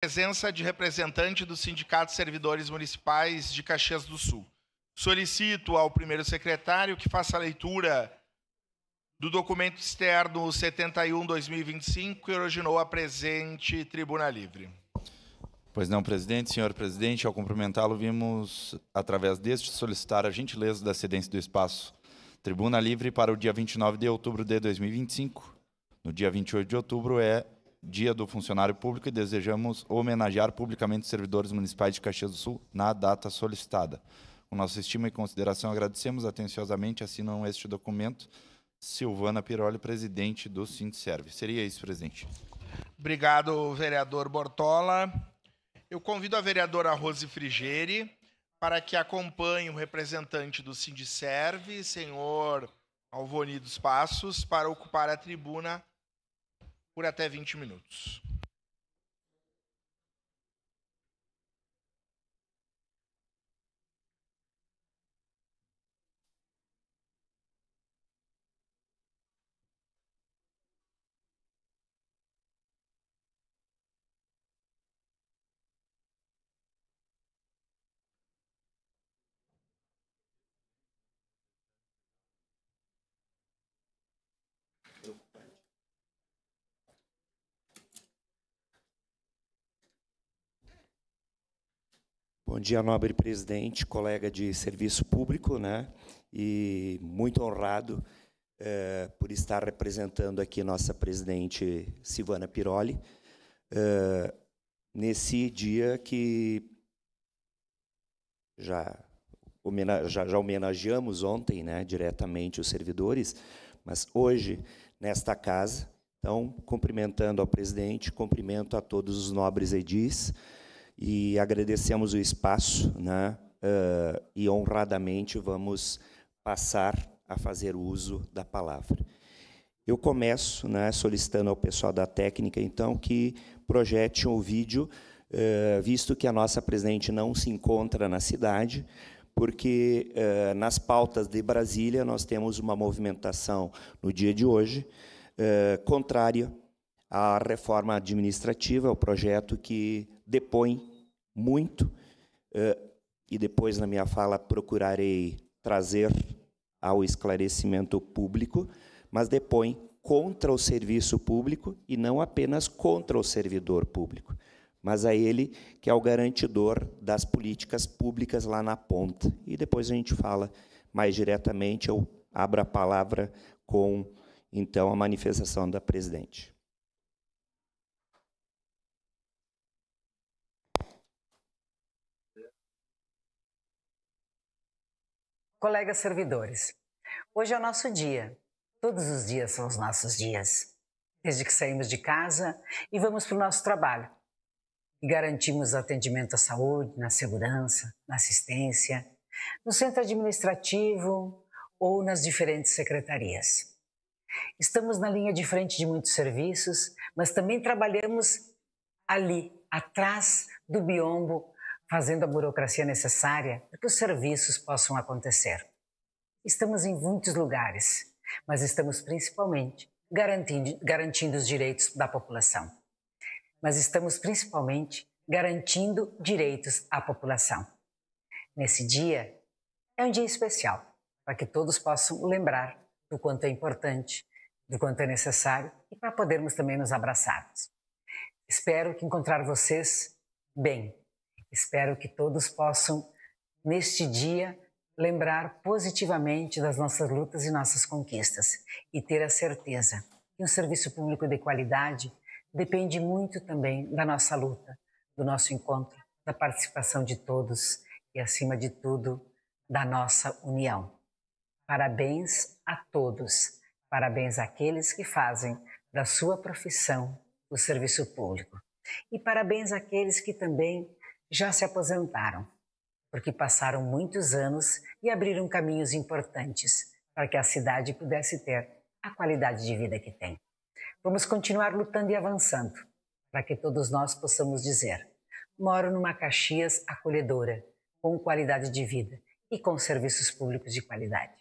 presença de representante do Sindicato de Servidores Municipais de Caxias do Sul. Solicito ao primeiro secretário que faça a leitura do documento externo 71/2025, que originou a presente tribuna livre. Pois não, presidente. Senhor presidente, ao cumprimentá-lo, vimos, através deste, solicitar a gentileza da cedência do espaço tribuna livre para o dia 29 de outubro de 2025. No dia 28 de outubro é Dia do Funcionário Público e desejamos homenagear publicamente os servidores municipais de Caxias do Sul na data solicitada. Com nossa estima e consideração, agradecemos atenciosamente, assinam este documento, Silvana Piroli, presidente do Sindserv. Seria isso, presidente. Obrigado, vereador Bortola. Eu convido a vereadora Rose Frigeri para que acompanhe o representante do Sindserv, senhor Alvoni dos Passos, para ocupar a tribuna por até 20 minutos. Bom dia, nobre presidente, colega de serviço público, né? E muito honrado por estar representando aqui nossa presidente Silvana Piroli, nesse dia que já homenageamos ontem, né, diretamente os servidores, mas hoje, nesta casa, então, cumprimentando ao presidente, cumprimento a todos os nobres edis, e agradecemos o espaço, né, e honradamente vamos passar a fazer uso da palavra. Eu começo, né, solicitando ao pessoal da técnica, então, que projete um vídeo, visto que a nossa presidente não se encontra na cidade, porque nas pautas de Brasília nós temos uma movimentação no dia de hoje, contrária à reforma administrativa, ao projeto que depõe muito, e depois, na minha fala, procurarei trazer ao esclarecimento público, mas depõe contra o serviço público e não apenas contra o servidor público, mas a ele que é o garantidor das políticas públicas lá na ponta. E depois a gente fala mais diretamente, eu abro a palavra com, então, a manifestação da presidente. Colegas servidores, hoje é o nosso dia. Todos os dias são os nossos dias. Desde que saímos de casa e vamos para o nosso trabalho. E garantimos atendimento à saúde, na segurança, na assistência, no centro administrativo ou nas diferentes secretarias. Estamos na linha de frente de muitos serviços, mas também trabalhamos ali, atrás do biombo, fazendo a burocracia necessária para que os serviços possam acontecer. Estamos em muitos lugares, mas estamos principalmente garantindo os direitos da população. Mas estamos principalmente garantindo direitos à população. Nesse dia, é um dia especial, para que todos possam lembrar do quanto é importante, do quanto é necessário e para podermos também nos abraçarmos. Espero que encontrar vocês bem. Espero que todos possam, neste dia, lembrar positivamente das nossas lutas e nossas conquistas e ter a certeza que um serviço público de qualidade depende muito também da nossa luta, do nosso encontro, da participação de todos e, acima de tudo, da nossa união. Parabéns a todos, parabéns àqueles que fazem da sua profissão o serviço público e parabéns àqueles que também já se aposentaram, porque passaram muitos anos e abriram caminhos importantes para que a cidade pudesse ter a qualidade de vida que tem. Vamos continuar lutando e avançando, para que todos nós possamos dizer: moro numa Caxias acolhedora, com qualidade de vida e com serviços públicos de qualidade.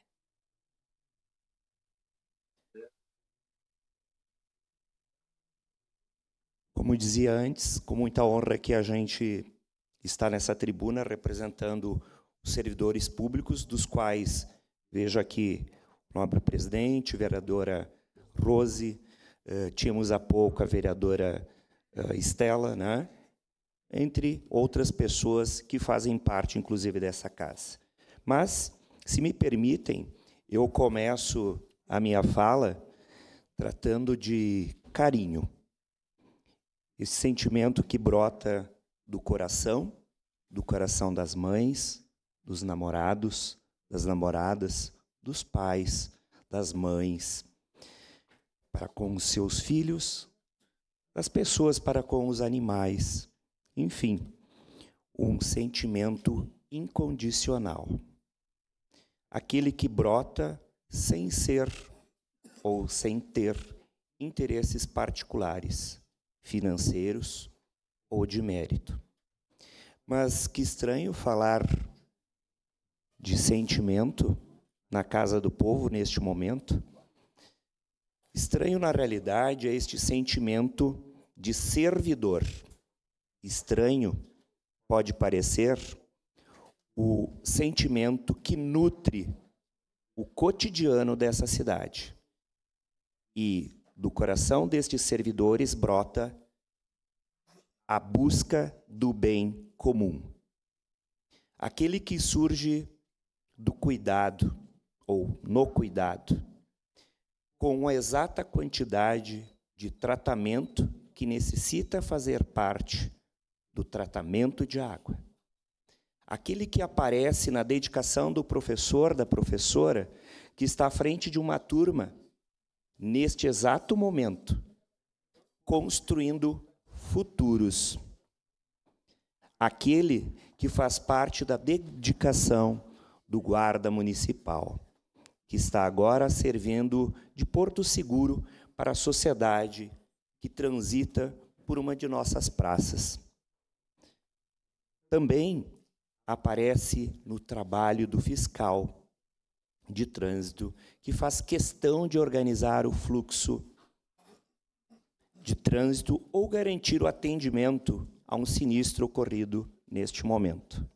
Como dizia antes, com muita honra que a gente está nessa tribuna representando os servidores públicos, dos quais vejo aqui o nobre presidente, a vereadora Rose, tínhamos há pouco a vereadora Estela, né? Entre outras pessoas que fazem parte, inclusive, dessa casa. Mas, se me permitem, eu começo a minha fala tratando de carinho. Esse sentimento que brota do coração das mães, dos namorados, das namoradas, dos pais, das mães, para com os seus filhos, das pessoas para com os animais, enfim, um sentimento incondicional. Aquele que brota sem ser ou sem ter interesses particulares, financeiros ou de mérito. Mas que estranho falar de sentimento na casa do povo neste momento. Estranho, na realidade, é este sentimento de servidor. Estranho pode parecer o sentimento que nutre o cotidiano dessa cidade. E do coração destes servidores brota a busca do bem comum. Aquele que surge do cuidado, ou no cuidado, com a exata quantidade de tratamento que necessita fazer parte do tratamento de água. Aquele que aparece na dedicação do professor, da professora, que está à frente de uma turma, neste exato momento, construindo futuros. Aquele que faz parte da dedicação do guarda municipal, que está agora servindo de porto seguro para a sociedade que transita por uma de nossas praças. Também aparece no trabalho do fiscal de trânsito, que faz questão de organizar o fluxo de trânsito ou garantir o atendimento a um sinistro ocorrido neste momento.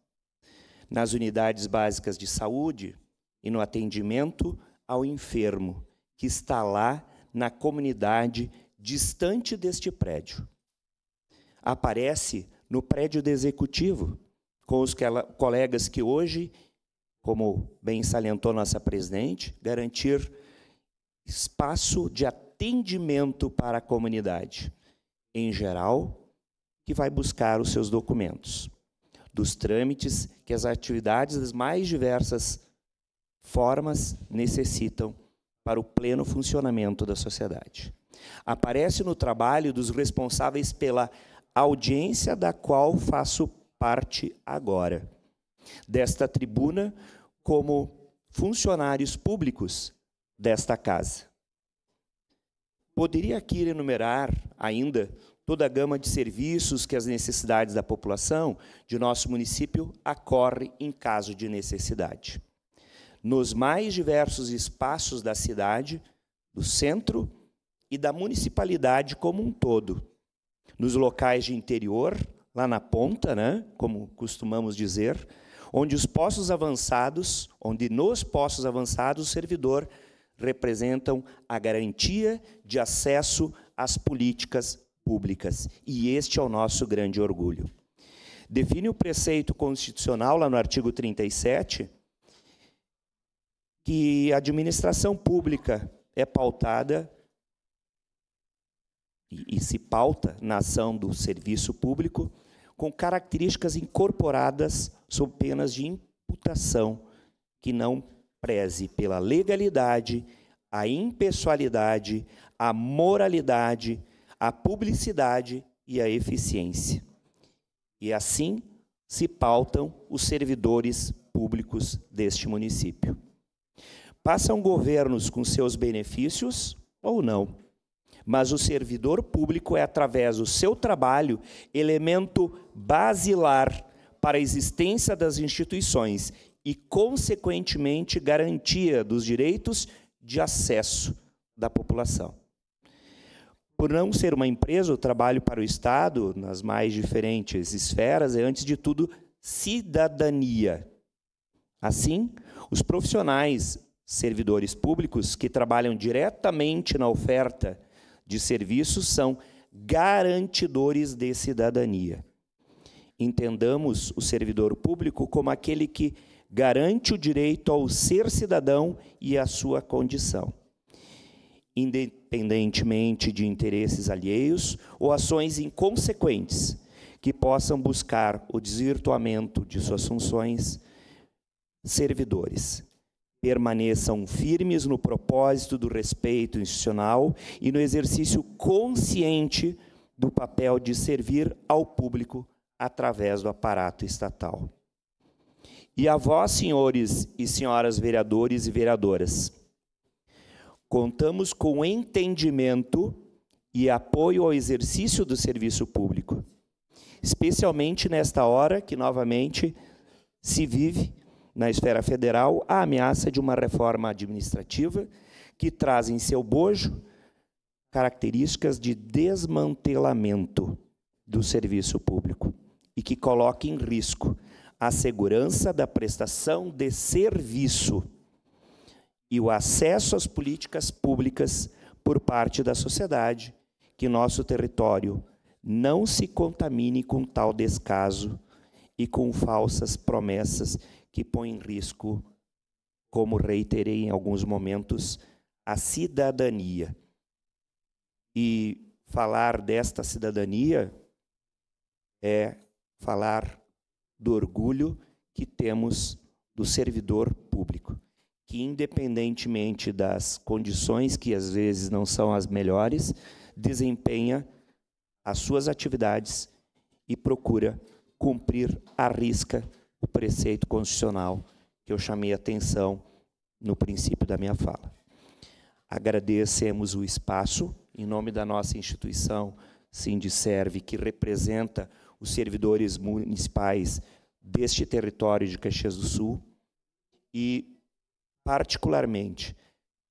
Nas unidades básicas de saúde e no atendimento ao enfermo, que está lá na comunidade distante deste prédio. Aparece no prédio do Executivo, com os colegas que hoje, como bem salientou nossa presidente, garantir espaço de atendimento para a comunidade, em geral, que vai buscar os seus documentos, dos trâmites que as atividades das mais diversas formas necessitam para o pleno funcionamento da sociedade. Aparece no trabalho dos responsáveis pela audiência da qual faço parte agora, desta tribuna, como funcionários públicos desta casa. Poderia aqui enumerar ainda toda a gama de serviços que as necessidades da população de nosso município acorre em caso de necessidade. Nos mais diversos espaços da cidade, do centro e da municipalidade como um todo. Nos locais de interior, lá na ponta, né, como costumamos dizer, onde nos postos avançados, o servidor representam a garantia de acesso às políticas públicas. E este é o nosso grande orgulho. Define o preceito constitucional, lá no artigo 37, que a administração pública é pautada e se pauta na ação do serviço público com características incorporadas sob penas de imputação que não preze pela legalidade, a impessoalidade, a moralidade, a publicidade e a eficiência. E assim se pautam os servidores públicos deste município. Passam governos com seus benefícios ou não, mas o servidor público é, através do seu trabalho, elemento basilar para a existência das instituições e, consequentemente, garantia dos direitos de acesso da população. Por não ser uma empresa, o trabalho para o Estado, nas mais diferentes esferas, é, antes de tudo, cidadania. Assim, os profissionais servidores públicos que trabalham diretamente na oferta de serviços são garantidores de cidadania. Entendamos o servidor público como aquele que garante o direito ao ser cidadão e à sua condição, independentemente de interesses alheios ou ações inconsequentes que possam buscar o desvirtuamento de suas funções. Servidores permaneçam firmes no propósito do respeito institucional e no exercício consciente do papel de servir ao público através do aparato estatal. E a vós, senhores e senhoras vereadores e vereadoras, contamos com entendimento e apoio ao exercício do serviço público, especialmente nesta hora que, novamente, se vive na esfera federal a ameaça de uma reforma administrativa que traz em seu bojo características de desmantelamento do serviço público e que coloca em risco a segurança da prestação de serviço e o acesso às políticas públicas por parte da sociedade, que nosso território não se contamine com tal descaso e com falsas promessas que põem em risco, como reiterei em alguns momentos, a cidadania. E falar desta cidadania é falar do orgulho que temos do servidor público, que, independentemente das condições que às vezes não são as melhores, desempenha as suas atividades e procura cumprir à risca o preceito constitucional que eu chamei a atenção no princípio da minha fala. Agradecemos o espaço, em nome da nossa instituição, Sindiserv, que representa os servidores municipais deste território de Caxias do Sul, e, particularmente,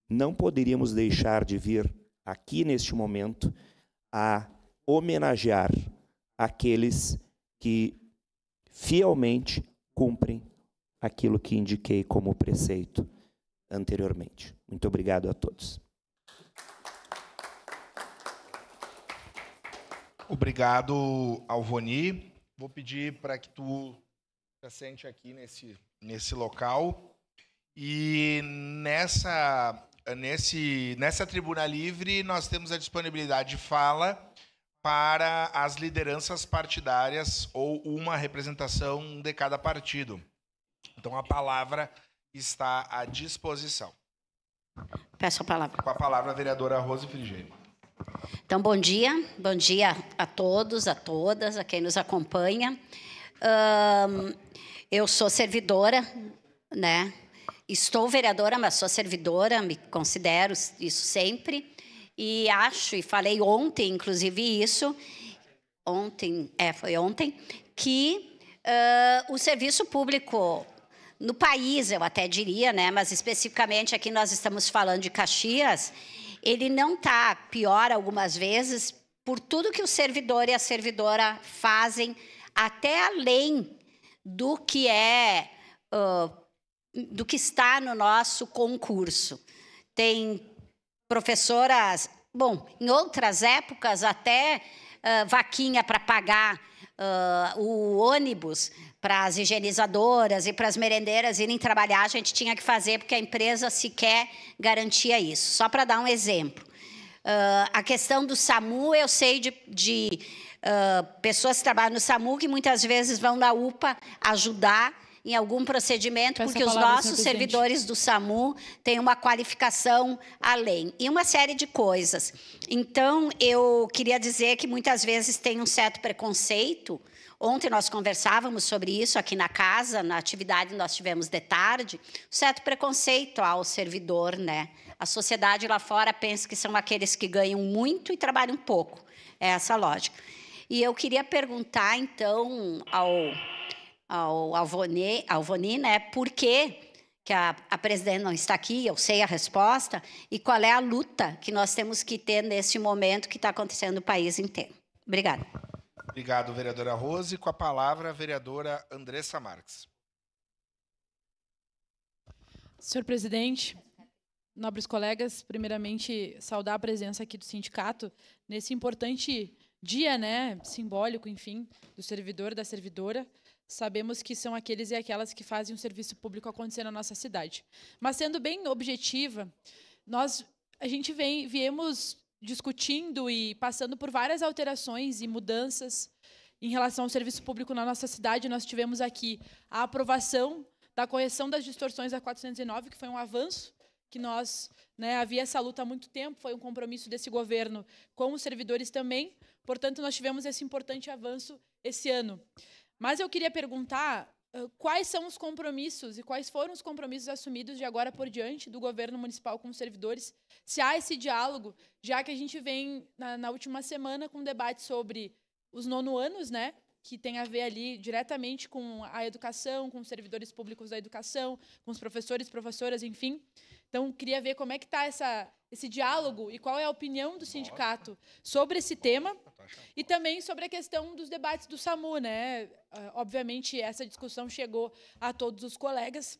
não poderíamos deixar de vir aqui, neste momento, a homenagear aqueles que fielmente cumprem aquilo que indiquei como preceito anteriormente. Muito obrigado a todos. Obrigado, Alvoni. Vou pedir para que tu se assente aqui nesse local. E nessa tribuna livre nós temos a disponibilidade de fala para as lideranças partidárias ou uma representação de cada partido. Então, a palavra está à disposição. Peço a palavra. Com a palavra, a vereadora Rose Frigeri. Então, bom dia a todos, a todas, a quem nos acompanha. Eu sou servidora, né? Estou vereadora, mas sou servidora, me considero isso sempre. E acho, e falei ontem, inclusive isso, foi ontem, que o serviço público no país, eu até diria, né, mas especificamente aqui nós estamos falando de Caxias, ele não está pior algumas vezes por tudo que o servidor e a servidora fazem, até além do que do que está no nosso concurso. Tem professoras, bom, em outras épocas até vaquinha para pagar o ônibus para as higienizadoras e para as merendeiras irem trabalhar, a gente tinha que fazer porque a empresa sequer garantia isso. Só para dar um exemplo. A questão do SAMU, eu sei de pessoas que trabalham no SAMU que muitas vezes vão na UPA ajudar em algum procedimento, porque os nossos servidores do SAMU têm uma qualificação além. E uma série de coisas. Então, eu queria dizer que muitas vezes tem um certo preconceito. Ontem nós conversávamos sobre isso aqui na casa, na atividade que nós tivemos de tarde, um certo preconceito ao servidor, né? A sociedade lá fora pensa que são aqueles que ganham muito e trabalham pouco. É essa a lógica. E eu queria perguntar, então, ao Alvoni, né, por que que a presidente não está aqui, eu sei a resposta, e qual é a luta que nós temos que ter nesse momento que está acontecendo no país inteiro. Obrigada. Obrigado, vereadora Rose. Com a palavra, a vereadora Andressa Marques. Senhor presidente, nobres colegas, primeiramente saudar a presença aqui do sindicato nesse importante dia, né, simbólico, enfim, do servidor, da servidora. Sabemos que são aqueles e aquelas que fazem o serviço público acontecer na nossa cidade. Mas, sendo bem objetiva, a gente viemos discutindo e passando por várias alterações e mudanças em relação ao serviço público na nossa cidade. Nós tivemos aqui a aprovação da correção das distorções da 409, que foi um avanço, que nós, havia essa luta há muito tempo, foi um compromisso desse governo com os servidores também. Portanto, nós tivemos esse importante avanço esse ano. Mas eu queria perguntar quais são os compromissos e quais foram os compromissos assumidos de agora por diante do governo municipal com os servidores, se há esse diálogo, já que a gente vem na última semana com um debate sobre os nonoanos, né, que tem a ver ali diretamente com a educação, com os servidores públicos da educação, com os professores, professoras, enfim. Então, queria ver como é que está esse diálogo e qual é a opinião do sindicato sobre esse tema e também sobre a questão dos debates do SAMU, né? Obviamente, essa discussão chegou a todos os colegas.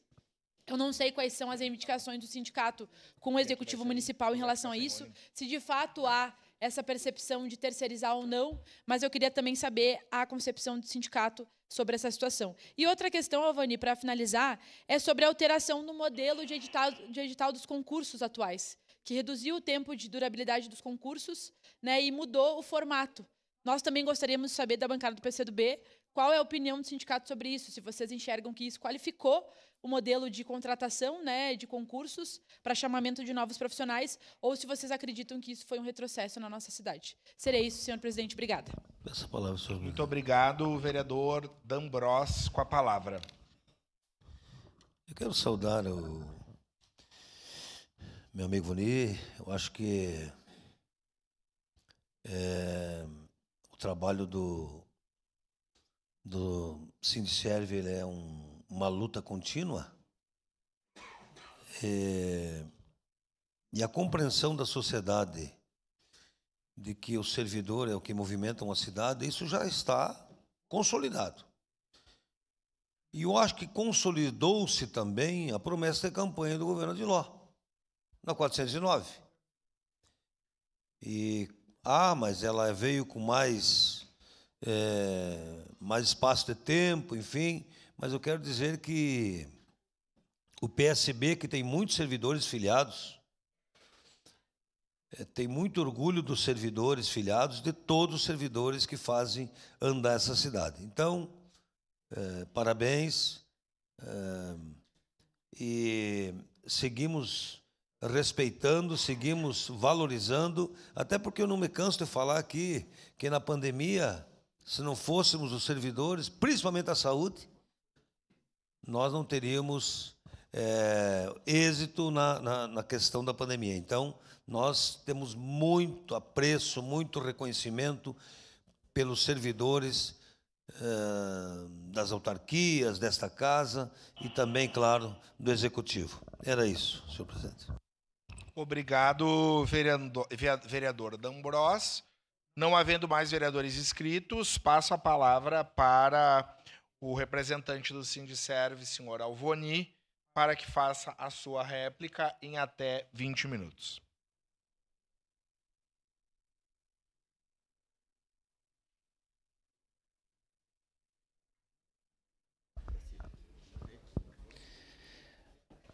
Eu não sei quais são as reivindicações do sindicato com o Executivo Municipal em relação a isso, se de fato há essa percepção de terceirizar ou não, mas eu queria também saber a concepção do sindicato sobre essa situação. E outra questão, Alvani, para finalizar, é sobre a alteração no modelo de edital dos concursos atuais, que reduziu o tempo de durabilidade dos concursos, né, e mudou o formato. Nós também gostaríamos de saber da bancada do PCdoB qual é a opinião do sindicato sobre isso, se vocês enxergam que isso qualificou o modelo de contratação, né, de concursos para chamamento de novos profissionais, ou se vocês acreditam que isso foi um retrocesso na nossa cidade. Seria isso, senhor presidente. Obrigada. Essa palavra, senhor. Muito obrigado, vereador D'Ambros, com a palavra. Eu quero saudar o meu amigo Voni. Eu acho que o trabalho do Sindicerv é uma luta contínua e a compreensão da sociedade de que o servidor é o que movimenta uma cidade, isso já está consolidado. E eu acho que consolidou-se também a promessa de campanha do governo Adiló, na 409. Mas ela veio com mais espaço de tempo, enfim. Mas eu quero dizer que o PSB, que tem muitos servidores filiados, tem muito orgulho dos servidores filiados, de todos os servidores que fazem andar essa cidade. Então, parabéns, e seguimos respeitando, seguimos valorizando, até porque eu não me canso de falar aqui que na pandemia, se não fôssemos os servidores, principalmente a saúde, nós não teríamos êxito na questão da pandemia. Então, nós temos muito apreço, muito reconhecimento pelos servidores das autarquias, desta casa e também, claro, do Executivo. Era isso, senhor presidente. Obrigado, vereador D'Ambros. Não havendo mais vereadores inscritos, passo a palavra para o representante do Sindicerv, senhor Alvoni, para que faça a sua réplica em até 20 minutos.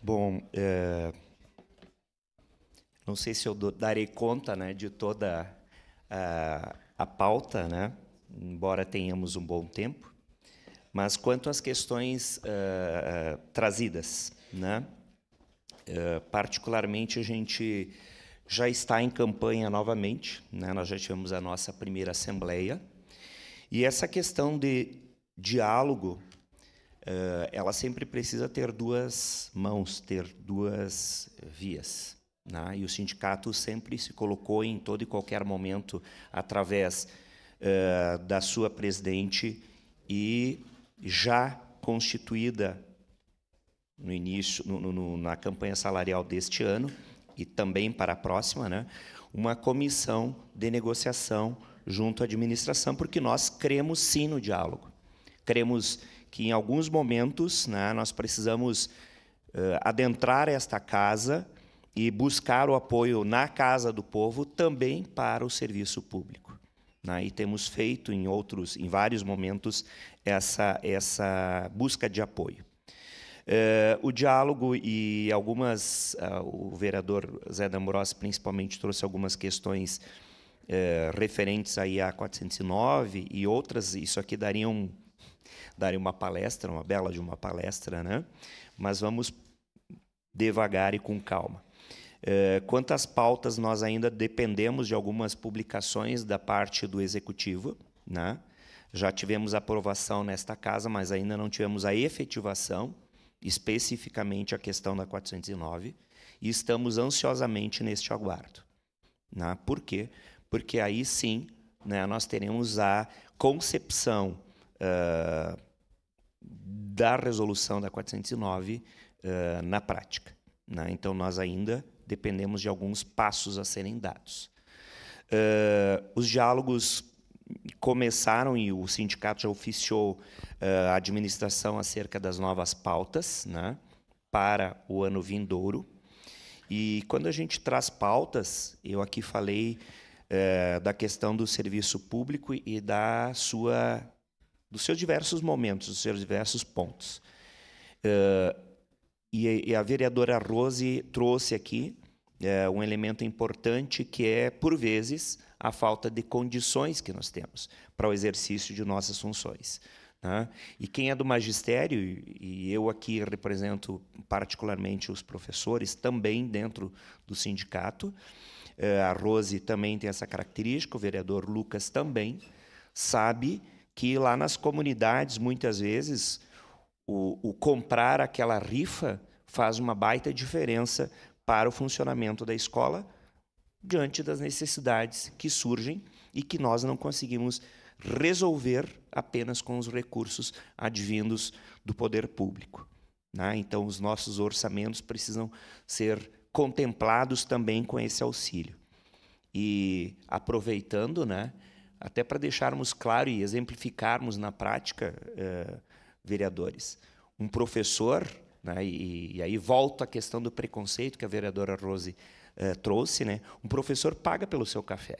Bom, não sei se eu darei conta, né, de toda a pauta, né, embora tenhamos um bom tempo, mas quanto às questões trazidas, né, particularmente a gente já está em campanha novamente, né, nós já tivemos a nossa primeira assembleia, e essa questão de diálogo, ela sempre precisa ter duas mãos, ter duas vias, né? E o sindicato sempre se colocou em todo e qualquer momento através da sua presidente e já constituída no início, na campanha salarial deste ano e também para a próxima, né, uma comissão de negociação junto à administração, porque nós cremos sim no diálogo. Cremos que, em alguns momentos, né, nós precisamos adentrar esta casa e buscar o apoio na Casa do Povo também para o serviço público, né? E temos feito em vários momentos essa busca de apoio. O diálogo e o vereador Zé D'Ambrossi principalmente trouxe algumas questões referentes aí a 409 e outras. Isso aqui daria uma palestra, uma bela de uma palestra, né? Mas vamos devagar e com calma. Quanto às pautas, nós ainda dependemos de algumas publicações da parte do Executivo, né? Já tivemos aprovação nesta casa, mas ainda não tivemos a efetivação, especificamente a questão da 409, e estamos ansiosamente neste aguardo, né? Por quê? Porque aí sim, né, nós teremos a concepção da resolução da 409 na prática, né? Então, nós ainda dependemos de alguns passos a serem dados. Os diálogos começaram e o sindicato já oficiou a administração acerca das novas pautas, né, para o ano vindouro. E quando a gente traz pautas, eu aqui falei da questão do serviço público e dos seus diversos momentos, dos seus diversos pontos. E a vereadora Rose trouxe aqui um elemento importante que é, por vezes, a falta de condições que nós temos para o exercício de nossas funções, né? E quem é do magistério, e eu aqui represento particularmente os professores, também dentro do sindicato, a Rose também tem essa característica, o vereador Lucas também, sabe que lá nas comunidades, muitas vezes, o comprar aquela rifa faz uma baita diferença para o funcionamento da escola diante das necessidades que surgem e que nós não conseguimos resolver apenas com os recursos advindos do poder público, né? Então, os nossos orçamentos precisam ser contemplados também com esse auxílio. E aproveitando, né, até para deixarmos claro e exemplificarmos na prática, vereadores, um professor, né, e aí volta a questão do preconceito que a vereadora Rose trouxe, né, um professor paga pelo seu café.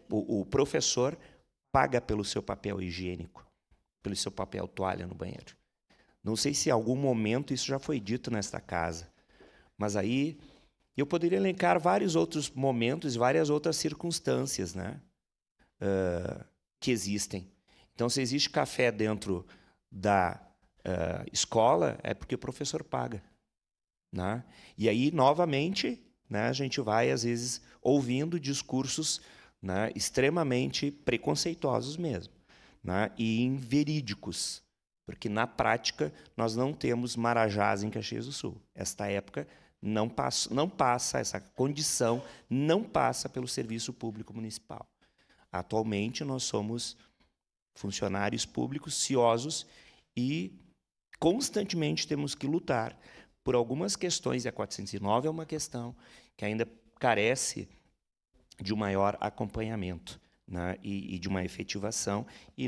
O professor paga pelo seu papel higiênico, pelo seu papel toalha no banheiro. Não sei se em algum momento isso já foi dito nesta casa, mas aí eu poderia elencar vários outros momentos, várias outras circunstâncias, né, que existem. Então, se existe café dentro da escola, é porque o professor paga, né? E aí, novamente, né, a gente vai, às vezes, ouvindo discursos, né, extremamente preconceituosos mesmo, né, e inverídicos, porque, na prática, nós não temos Marajás em Caxias do Sul. Esta época não passa, essa condição não passa pelo serviço público municipal. Atualmente, nós somos funcionários públicos ciosos e constantemente temos que lutar por algumas questões, e a 409 é uma questão que ainda carece de um maior acompanhamento, né, e de uma efetivação, e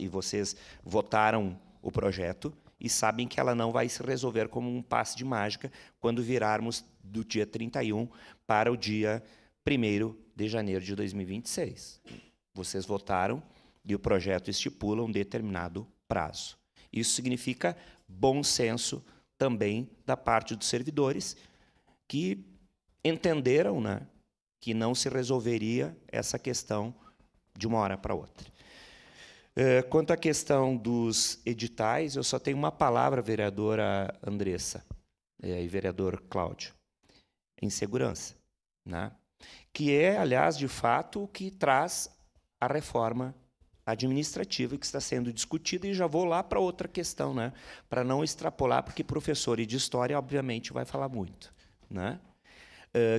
vocês votaram o projeto e sabem que ela não vai se resolver como um passe de mágica quando virarmos do dia 31 para o dia 1º de janeiro de 2026. Vocês votaram e o projeto estipula um determinado prazo. Isso significa bom senso também da parte dos servidores que entenderam, né, que não se resolveria essa questão de uma hora para outra. Quanto à questão dos editais, eu só tenho uma palavra, vereadora Andressa e vereador Cláudio: insegurança, né? Que é, aliás, de fato, o que traz a reforma administrativa que está sendo discutida, e já vou lá para outra questão, né, para não extrapolar, porque professor de história, obviamente, vai falar muito, né,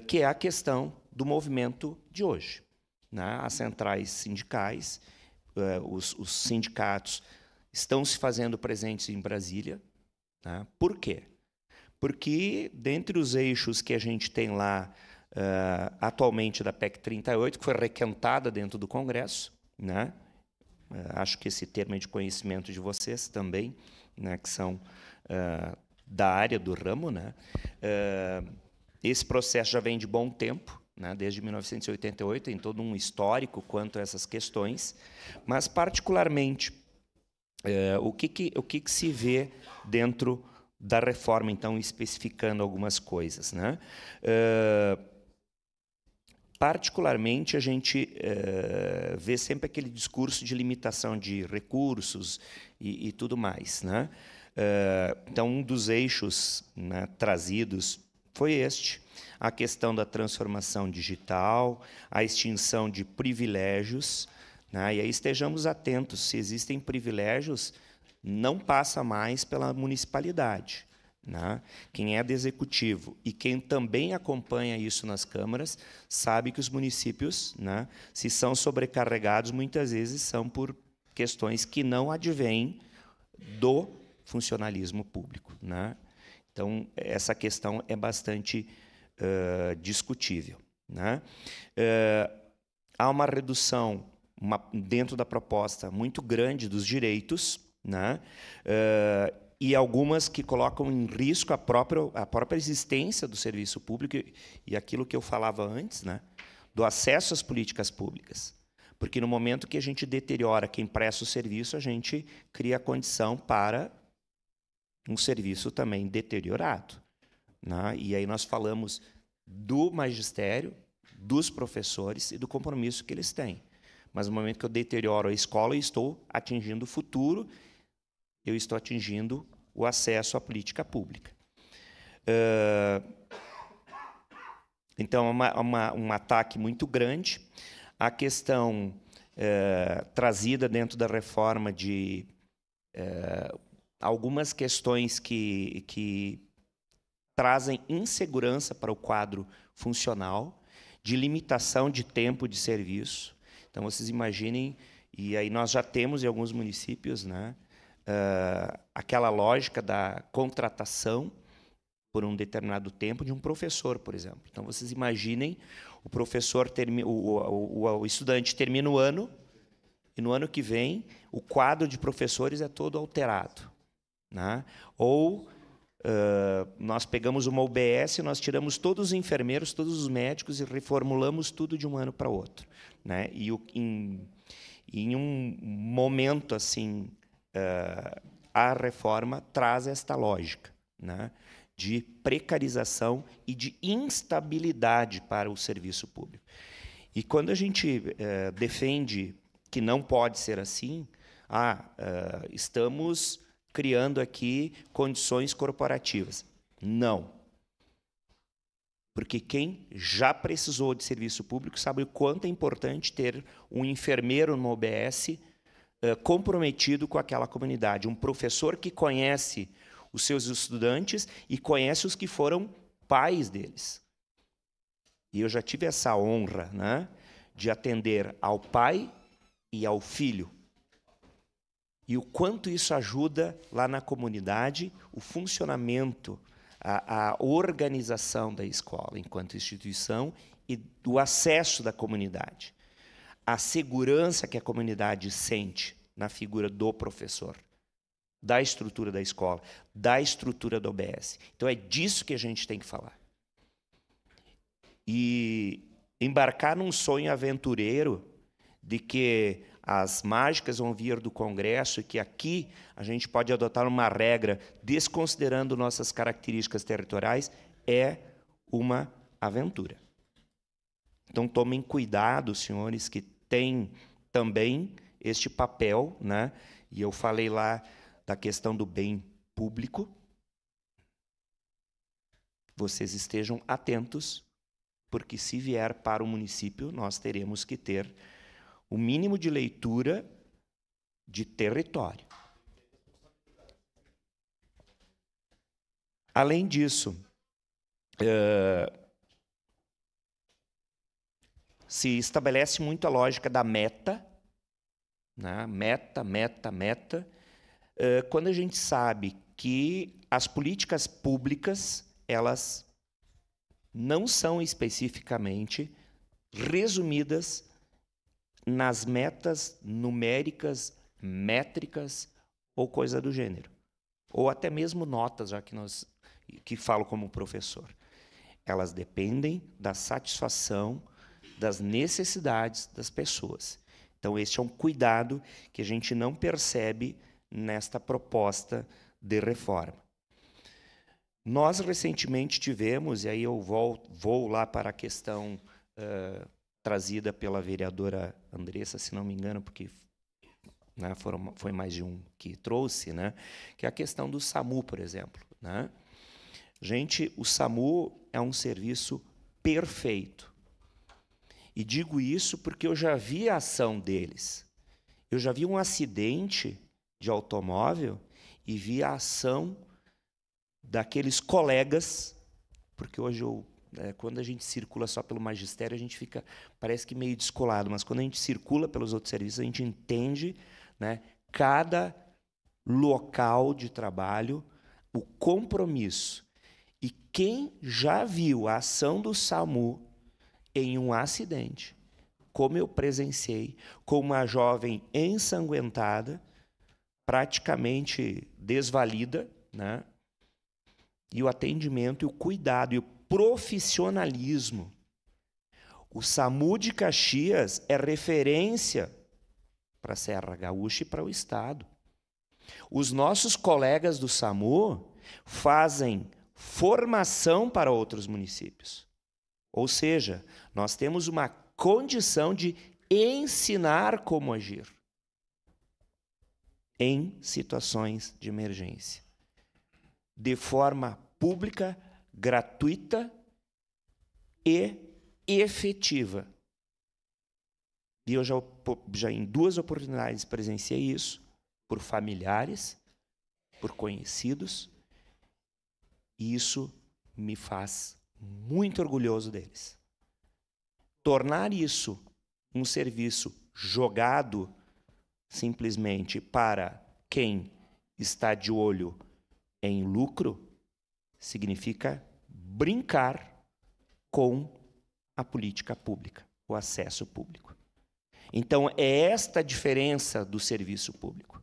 que é a questão do movimento de hoje, né? As centrais sindicais, os sindicatos estão se fazendo presentes em Brasília, Né? Por quê? Porque, dentre os eixos que a gente tem lá, atualmente da PEC 38, que foi requentada dentro do Congresso, né? Acho que esse termo é de conhecimento de vocês também, né? Que são da área do ramo, né? Esse processo já vem de bom tempo, né? Desde 1988, tem todo um histórico quanto a essas questões, mas, particularmente, o que se vê dentro da reforma, então, especificando algumas coisas, né? Particularmente, a gente vê sempre aquele discurso de limitação de recursos e tudo mais, né? Então, um dos eixos, né, trazidos foi a questão da transformação digital, a extinção de privilégios, né? E aí estejamos atentos, se existem privilégios, não passa mais pela municipalidade, né? Quem é do executivo e quem também acompanha isso nas câmaras sabe que os municípios, né, se são sobrecarregados, muitas vezes são por questões que não advêm do funcionalismo público, né? Então, essa questão é bastante discutível, né? Há uma redução dentro da proposta muito grande dos direitos, né? E algumas que colocam em risco a própria existência do serviço público e aquilo que eu falava antes, né, do acesso às políticas públicas. Porque, no momento que a gente deteriora quem presta o serviço, a gente cria a condição para um serviço também deteriorado, né? E aí nós falamos do magistério, dos professores e do compromisso que eles têm. Mas, no momento que eu deterioro a escola, eu estou atingindo o futuro, eu estou atingindo o acesso à política pública. Então, um ataque muito grande. A questão trazida dentro da reforma de algumas questões que trazem insegurança para o quadro funcional, de limitação de tempo de serviço. Então, vocês imaginem, e aí nós já temos em alguns municípios, né, aquela lógica da contratação por um determinado tempo de um professor, por exemplo. Então, vocês imaginem, o professor o estudante termina o ano e no ano que vem o quadro de professores é todo alterado, né? Ou nós pegamos uma UBS, nós tiramos todos os enfermeiros, todos os médicos e reformulamos tudo de um ano para outro, né? E em um momento assim, a reforma traz esta lógica, né, de precarização e de instabilidade para o serviço público. E quando a gente defende que não pode ser assim, estamos criando aqui condições corporativas. Não. Porque quem já precisou de serviço público sabe o quanto é importante ter um enfermeiro numa UBS comprometido com aquela comunidade, um professor que conhece os seus estudantes e conhece os que foram pais deles. E eu já tive essa honra, né, de atender ao pai e ao filho. E o quanto isso ajuda lá na comunidade, o funcionamento, a organização da escola enquanto instituição e do acesso da comunidade. A segurança que a comunidade sente na figura do professor, da estrutura da escola, da estrutura da UBS. Então, é disso que a gente tem que falar. E embarcar num sonho aventureiro de que as mágicas vão vir do Congresso e que aqui a gente pode adotar uma regra desconsiderando nossas características territoriais é uma aventura. Então, tomem cuidado, senhores, que têm também este papel, né? E eu falei lá da questão do bem público. Vocês estejam atentos, porque se vier para o município, nós teremos que ter o mínimo de leitura de território. Além disso, se estabelece muito a lógica da meta, né? Meta. Quando a gente sabe que as políticas públicas, elas não são especificamente resumidas nas metas numéricas, métricas ou coisa do gênero. Ou até mesmo notas, já que falo como professor. Elas dependem da satisfação das necessidades das pessoas. Então, este é um cuidado que a gente não percebe nesta proposta de reforma. Nós, recentemente, tivemos, e aí eu vou lá para a questão trazida pela vereadora Andressa, se não me engano, porque né, foi mais de um que trouxe, né, que é a questão do SAMU, por exemplo. Né? Gente, o SAMU é um serviço perfeito. E digo isso porque eu já vi a ação deles. Eu já vi um acidente de automóvel e vi a ação daqueles colegas, porque hoje quando a gente circula só pelo magistério, a gente fica, parece que meio descolado, mas quando a gente circula pelos outros serviços, a gente entende, né, cada local de trabalho, o compromisso. E quem já viu a ação do SAMU em um acidente, como eu presenciei, com uma jovem ensanguentada, praticamente desvalida, né? E o atendimento, e o cuidado, e o profissionalismo. O SAMU de Caxias é referência para a Serra Gaúcha e para o Estado. Os nossos colegas do SAMU fazem formação para outros municípios. Ou seja, nós temos uma condição de ensinar como agir em situações de emergência, de forma pública, gratuita e efetiva. E eu já em 2 oportunidades presenciei isso, por familiares, por conhecidos, e isso me faz muito orgulhoso deles. Tornar isso um serviço jogado simplesmente para quem está de olho em lucro significa brincar com a política pública, o acesso público. Então, é esta a diferença do serviço público.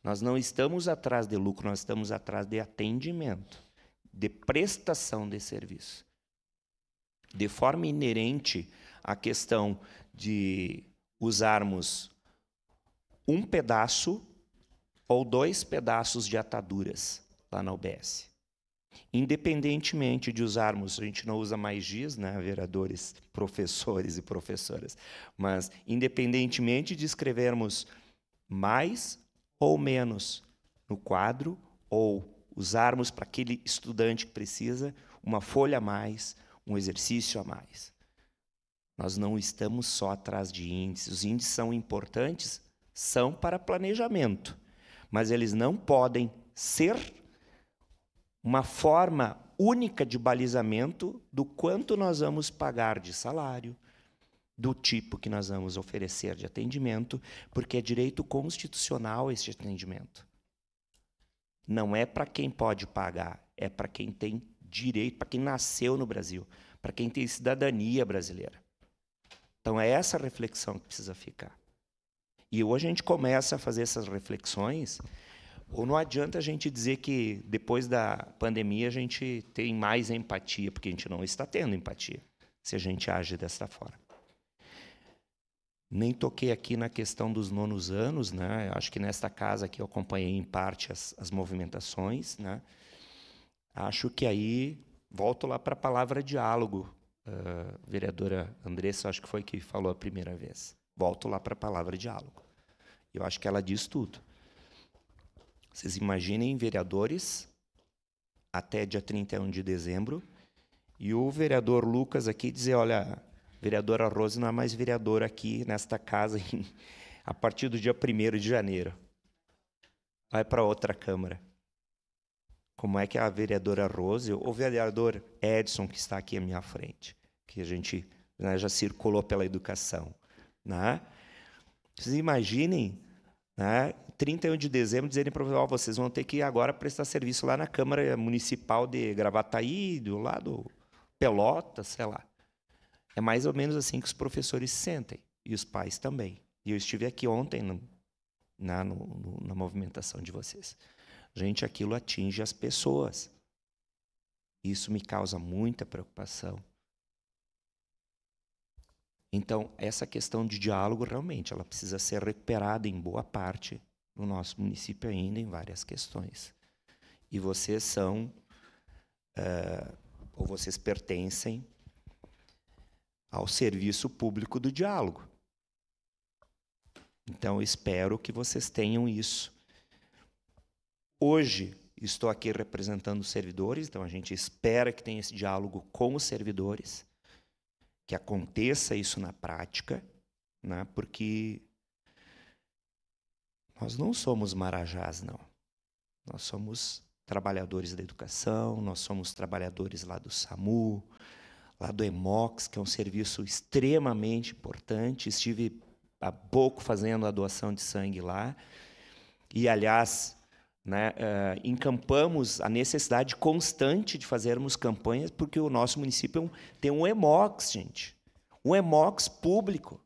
Nós não estamos atrás de lucro, nós estamos atrás de atendimento, de prestação de serviço. De forma inerente à questão de usarmos um pedaço ou 2 pedaços de ataduras lá na UBS. Independentemente de usarmos, a gente não usa mais giz, né, vereadores, professores e professoras, mas independentemente de escrevermos mais ou menos no quadro, ou usarmos para aquele estudante que precisa uma folha a mais, um exercício a mais. Nós não estamos só atrás de índices. Os índices são importantes, são para planejamento, mas eles não podem ser uma forma única de balizamento do quanto nós vamos pagar de salário, do tipo que nós vamos oferecer de atendimento, porque é direito constitucional esse atendimento. Não é para quem pode pagar, é para quem tem direito, para quem nasceu no Brasil, para quem tem cidadania brasileira. Então, é essa reflexão que precisa ficar. E hoje a gente começa a fazer essas reflexões, ou não adianta a gente dizer que depois da pandemia a gente tem mais empatia, porque a gente não está tendo empatia, se a gente age dessa forma. Nem toquei aqui na questão dos 9º anos, né? Acho que nesta casa aqui eu acompanhei em parte as movimentações, né? Acho que aí volto lá para a palavra diálogo, vereadora Andressa, acho que foi que falou a primeira vez. Volto lá para a palavra diálogo. Eu acho que ela diz tudo. Vocês imaginem vereadores até dia 31 de dezembro e o vereador Lucas aqui dizer, olha, vereadora Rose não é mais vereadora aqui nesta casa a partir do dia 1º de janeiro. Vai para outra Câmara. Como é que a vereadora Rose, ou o vereador Edson, que está aqui à minha frente, que a gente, né, já circulou pela educação. Né? Vocês imaginem, né, 31 de dezembro, dizerem para vocês vão ter que agora prestar serviço lá na Câmara Municipal de Gravataí, do lado Pelotas, sei lá. É mais ou menos assim que os professores se sentem, e os pais também. E eu estive aqui ontem na movimentação de vocês. Gente, aquilo atinge as pessoas. Isso me causa muita preocupação. Então, essa questão de diálogo, realmente, ela precisa ser recuperada em boa parte no nosso município ainda, em várias questões. E vocês são, ou vocês pertencem ao serviço público do diálogo. Então, eu espero que vocês tenham isso. Hoje, estou aqui representando os servidores, então a gente espera que tenha esse diálogo com os servidores, que aconteça isso na prática, né? Porque nós não somos marajás, não. Nós somos trabalhadores da educação, nós somos trabalhadores lá do SAMU, lá do EMOX, que é um serviço extremamente importante. Estive há pouco fazendo a doação de sangue lá. E, aliás, né, encampamos a necessidade constante de fazermos campanhas, porque o nosso município tem um EMOX, gente. Um EMOX público.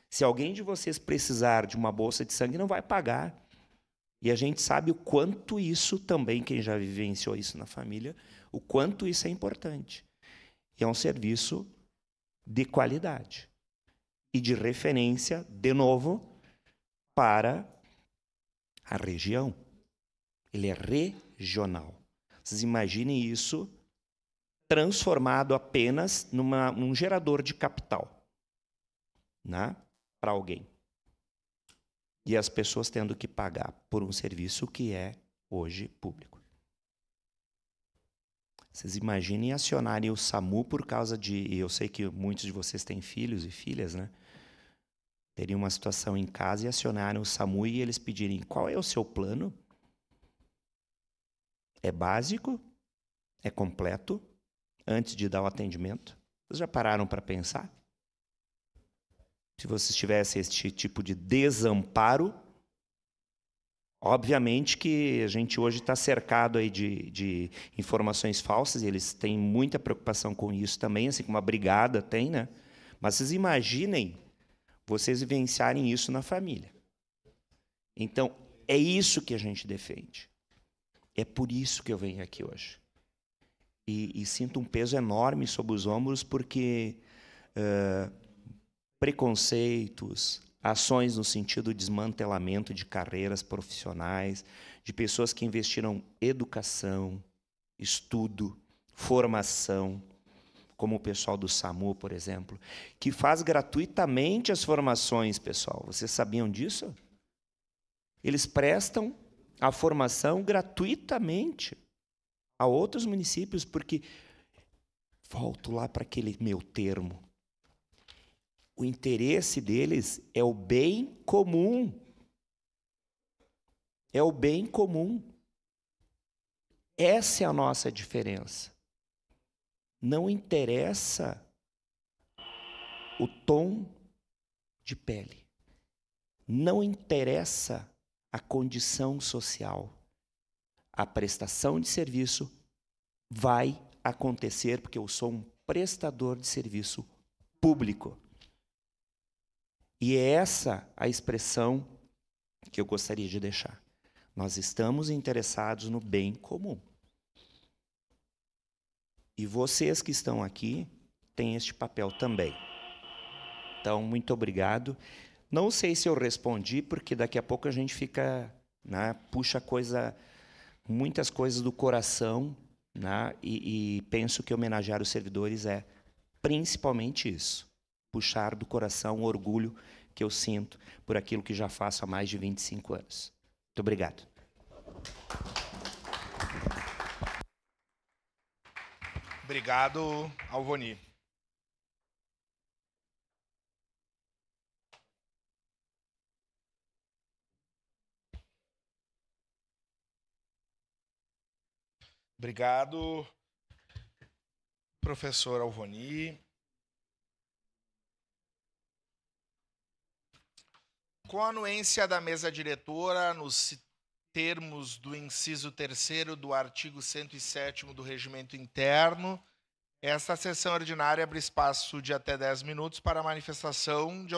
Se alguém de vocês precisar de uma bolsa de sangue, não vai pagar. E a gente sabe o quanto isso também, quem já vivenciou isso na família, o quanto isso é importante. E é um serviço de qualidade e de referência, de novo, para a região. Ele é regional. Vocês imaginem isso transformado apenas num gerador de capital, né, para alguém. E as pessoas tendo que pagar por um serviço que é, hoje, público. Vocês imaginem acionarem o SAMU por causa de... E eu sei que muitos de vocês têm filhos e filhas, né? Teriam uma situação em casa e acionarem o SAMU e eles pedirem qual é o seu plano? É básico? É completo? Antes de dar o atendimento? Vocês já pararam para pensar? Se vocês tivessem este tipo de desamparo, obviamente que a gente hoje está cercado aí de informações falsas, e eles têm muita preocupação com isso também, assim como a brigada tem, né? Mas vocês imaginem vocês vivenciarem isso na família. Então, é isso que a gente defende. É por isso que eu venho aqui hoje. E sinto um peso enorme sobre os ombros, porque preconceitos, ações no sentido de desmantelamento de carreiras profissionais, de pessoas que investiram educação, estudo, formação, como o pessoal do SAMU, por exemplo, que faz gratuitamente as formações, pessoal. Vocês sabiam disso? Eles prestam a formação gratuitamente a outros municípios, porque, volto lá para aquele meu termo, o interesse deles é o bem comum. É o bem comum. Essa é a nossa diferença. Não interessa o tom de pele. Não interessa a condição social. A prestação de serviço vai acontecer porque eu sou um prestador de serviço público. E é essa a expressão que eu gostaria de deixar. Nós estamos interessados no bem comum. E vocês que estão aqui têm este papel também. Então, muito obrigado. Não sei se eu respondi, porque daqui a pouco a gente fica, né, puxa muitas coisas do coração, né, e penso que homenagear os servidores é principalmente isso. Puxar do coração o orgulho que eu sinto por aquilo que já faço há mais de 25 anos. Muito obrigado. Obrigado, Alvoni. Obrigado, professor Alvoni. Com a anuência da mesa diretora, nos termos do inciso 3º do artigo 107º do Regimento Interno, esta sessão ordinária abre espaço de até 10 minutos para manifestação de